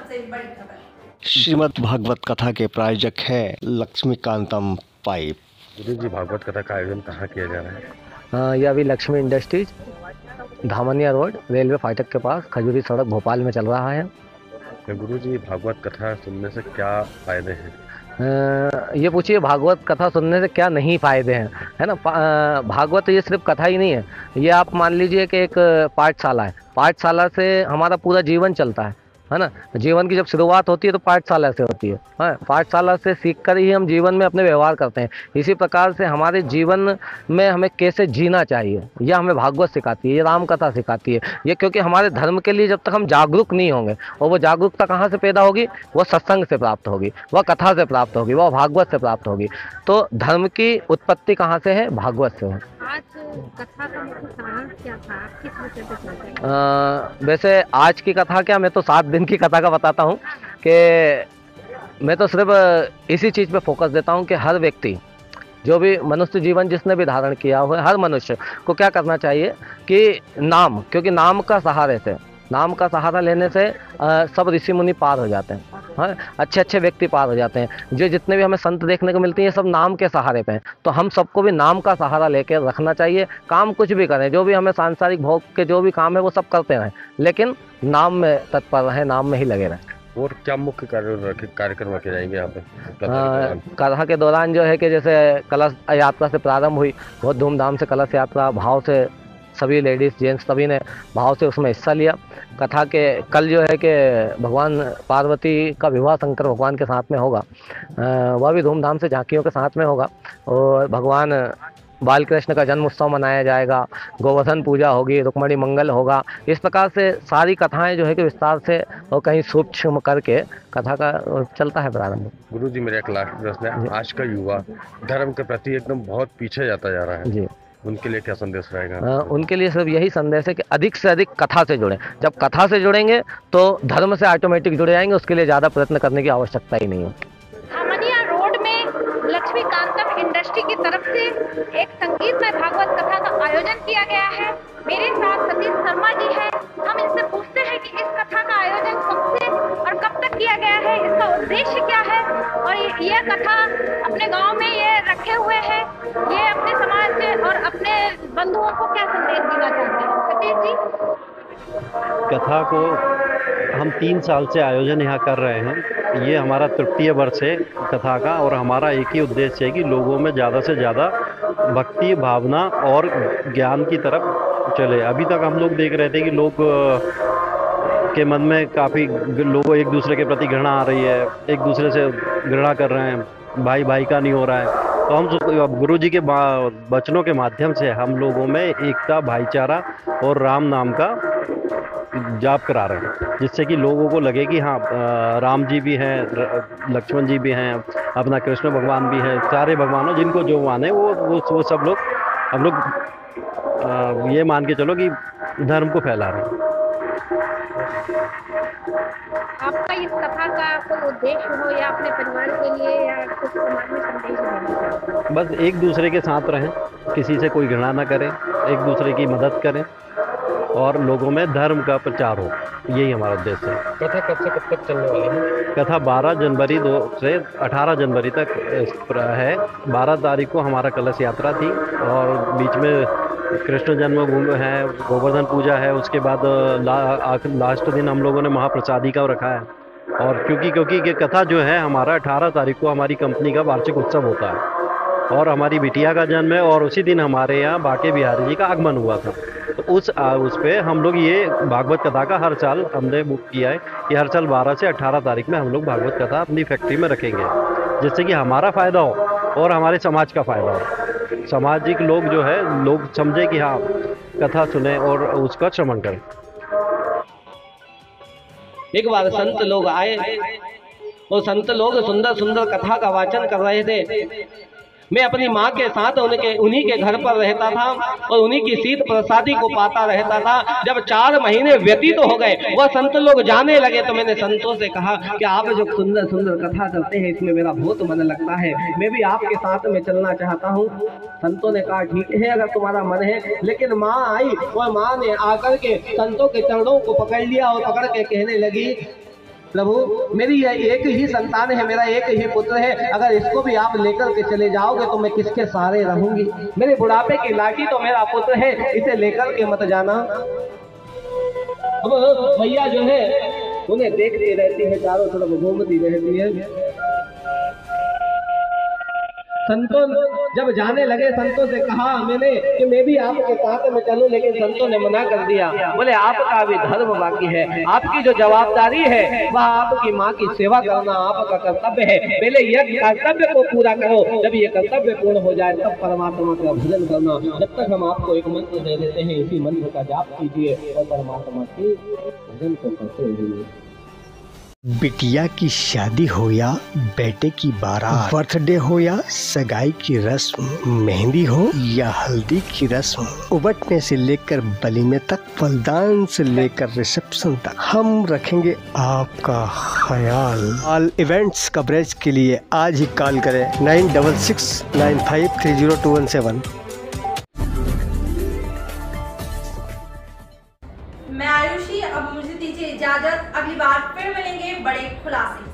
सबसे बड़ी खबर। श्रीमद् भागवत कथा के प्रायोजक है लक्ष्मीकांतम पाइप। गुरु जी, भागवत कथा का आयोजन कहाँ किया जा रहा है? यह अभी Lakshmi industries Dhamniya road railway फाटक के पास खजूरी सड़क भोपाल में चल रहा है। गुरु जी, भागवत कथा सुनने से क्या फायदे हैं? ये पूछिए भागवत कथा सुनने से क्या नहीं फायदे हैं, है ना। भागवत ये सिर्फ कथा ही नहीं है, ये आप मान लीजिए कि एक पाठशाला है। पाठशाला से हमारा पूरा जीवन चलता है ना। जीवन की जब शुरुआत होती है तो पाठशाला से होती है। पाठशाला से सीखकर ही हम जीवन में अपने व्यवहार करते हैं। इसी प्रकार से हमारे जीवन में हमें कैसे जीना चाहिए यह हमें भागवत सिखाती है, ये राम कथा सिखाती है। ये क्योंकि हमारे धर्म के लिए जब तक हम जागरूक नहीं होंगे, और वो जागरूकता कहाँ से पैदा होगी, वह सत्संग से प्राप्त होगी, वह कथा से प्राप्त होगी, वह भागवत से प्राप्त होगी। तो धर्म की उत्पत्ति कहाँ से है? भागवत से है। आज कथा का मुख्य सारांश क्या था, किस विषय पे चर्चा? वैसे आज की कथा क्या, मैं तो 7 दिन की कथा का बताता हूँ कि मैं तो सिर्फ इसी चीज़ पे फोकस देता हूँ कि हर व्यक्ति, जो भी मनुष्य जीवन जिसने भी धारण किया हुआ है, हर मनुष्य को क्या करना चाहिए कि नाम, क्योंकि नाम का सहारे से, नाम का सहारा लेने से सब ऋषि मुनि पार हो जाते हैं। हाँ, अच्छे अच्छे व्यक्ति पार हो जाते हैं। जो जितने भी हमें संत देखने को मिलते हैं, ये सब नाम के सहारे पे हैं। तो हम सबको भी नाम का सहारा लेकर रखना चाहिए। काम कुछ भी करें, जो भी हमें सांसारिक भोग के जो भी काम है वो सब करते रहें, लेकिन नाम में तत्पर रहें, नाम में ही लगे रहें। और क्या मुख्य कार्यक्रम रखे जाएंगे यहाँ पे कथा के दौरान? जो है कि जैसे कलश यात्रा से प्रारंभ हुई, बहुत धूमधाम से कलश यात्रा, भाव से सभी लेडीज़ जेंट्स सभी ने भाव से उसमें हिस्सा लिया। कथा के कल जो है कि भगवान पार्वती का विवाह शंकर भगवान के साथ में होगा, वह भी धूमधाम से झांकियों के साथ में होगा। और भगवान बाल कृष्ण का जन्म उत्सव मनाया जाएगा, गोवर्धन पूजा होगी, रुक्मणी मंगल होगा। इस प्रकार से सारी कथाएं जो है कि विस्तार से और कहीं सूक्ष्म करके कथा का चलता है प्रारंभ। गुरु जी, मेरा एक लास्ट प्रश्न है। आज का युवा धर्म के प्रति एकदम बहुत पीछे जाता जा रहा है जी, उनके लिए क्या संदेश रहेगा? उनके लिए सिर्फ यही संदेश है कि अधिक से अधिक कथा से जुड़ें। जब कथा से जुड़ेंगे तो धर्म से ऑटोमेटिक जुड़े जाएंगे, उसके लिए ज़्यादा प्रयत्न करने की आवश्यकता ही नहीं है। धामनिया रोड में लक्ष्मीकांतम इंडस्ट्री की तरफ से एक संगीतमय भागवत कथा का आयोजन किया गया है। मेरे साथ सतीश शर्मा जी है। हम इनसे पूछते हैं कि इस कथा का आयोजन कब से और कब तक किया गया है, इसका उद्देश्य क्या है, और यह कथा अपने गांव में ये रखे हुए है, ये अपने समाज से और अपने बंधुओं को क्या संदेश देना चाहते हैं? सतीश जी। कथा को हम 3 साल से आयोजन यहाँ कर रहे हैं। ये हमारा तृतीय वर्ष है कथा का, और हमारा एक ही उद्देश्य है कि लोगों में ज़्यादा से ज़्यादा भक्ति भावना और ज्ञान की तरफ चले। अभी तक हम लोग देख रहे थे कि लोग के मन में काफ़ी लोग एक दूसरे के प्रति घृणा आ रही है, एक दूसरे से घृणा कर रहे हैं, भाई भाई का नहीं हो रहा है। तो हम गुरु जी के वचनों के माध्यम से हम लोगों में एकता, भाईचारा और राम नाम का जाप करा रहे हैं, जिससे कि लोगों को लगे कि हाँ, राम जी भी हैं, लक्ष्मण जी भी हैं, अपना कृष्ण भगवान भी हैं, सारे भगवानों जिनको जो माने वो सब लोग हम लोग ये मान के चलो कि धर्म को फैला रहे हैं। आपका इस कथा का कोई उद्देश्य हो, या अपने परिवार के लिए, या कुछ समाज में संदेश देना चाहते हैं? बस एक दूसरे के साथ रहें, किसी से कोई घृणा ना करें, एक दूसरे की मदद करें और लोगों में धर्म का प्रचार हो, यही हमारा उद्देश्य है। कथा कब से कब तक चलने वाली है? कथा 12 जनवरी से 18 जनवरी तक है। 12 तारीख को हमारा कलश यात्रा थी, और बीच में कृष्ण जन्मभूमि है, गोवर्धन पूजा है, उसके बाद लास्ट दिन हम लोगों ने महाप्रसादी का रखा है। और क्योंकि ये कथा जो है हमारा 18 तारीख को हमारी कंपनी का वार्षिक उत्सव होता है, और हमारी बिटिया का जन्म है, और उसी दिन हमारे यहाँ बाके बिहारी जी का आगमन हुआ था। तो उस पे हम लोग ये भागवत कथा का हर साल हमने बुक किया है कि हर साल 12 से 18 तारीख में हम लोग भागवत कथा अपनी फैक्ट्री में रखेंगे, जिससे कि हमारा फ़ायदा हो और हमारे समाज का फ़ायदा हो। सामाजिक लोग जो है, लोग समझे कि हाँ, कथा सुने और उसका श्रवण करें। एक बार संत लोग आए, और संत लोग सुंदर सुंदर कथा का वाचन कर रहे थे। मैं अपनी माँ के साथ उन्हीं के घर पर रहता था, और उन्हीं की शीत प्रसादी को पाता रहता था। जब 4 महीने व्यतीत हो गए, वह संत लोग जाने लगे, तो मैंने संतों से कहा कि आप जो सुंदर सुंदर कथा करते हैं, इसमें मेरा बहुत मन लगता है, मैं भी आपके साथ में चलना चाहता हूँ। संतों ने कहा ठीक है, अगर तुम्हारा मन है। लेकिन माँ आई, और माँ ने आकर के संतों के चरणों को पकड़ लिया और पकड़ के कहने लगी प्रभु मेरी यह एक ही संतान है, मेरा एक ही पुत्र है, अगर इसको भी आप लेकर के चले जाओगे तो मैं किसके सहारे रहूंगी। मेरे बुढ़ापे की लाठी तो मेरा पुत्र है, इसे लेकर के मत जाना। अब भैया जो है उन्हें देखती रहती है, चारों तरफ घूमती रहती है। संतों जब जाने लगे, संतों से कहा मैंने कि मैं भी आपके साथ में चलूं, लेकिन संतों ने मना कर दिया। बोले आपका भी धर्म बाकी है, आपकी जो जवाबदारी है वह आपकी माँ की सेवा करना आपका कर्तव्य है। पहले यह कर्तव्य को पूरा करो, जब ये कर्तव्य पूर्ण हो जाए तब परमात्मा का भजन करना। जब तक हम आपको एक मंत्र दे देते हैं, इसी मंत्र का जाप कीजिए और परमात्मा के भजन को करते रहिए। बिटिया की शादी हो या बेटे की बारात, बर्थडे हो या सगाई की रस्म, मेहंदी हो या हल्दी की रस्म, उबटने से लेकर वलीमे तक, फलदान से लेकर रिसेप्शन तक, हम रखेंगे आपका ख्याल। ऑल इवेंट्स कवरेज के लिए आज ही कॉल करें 9669530217। मैं आयुषी, अब मुझे दीजिए इजाजत। अगली बार फिर मिलेंगे बड़े खुलासे।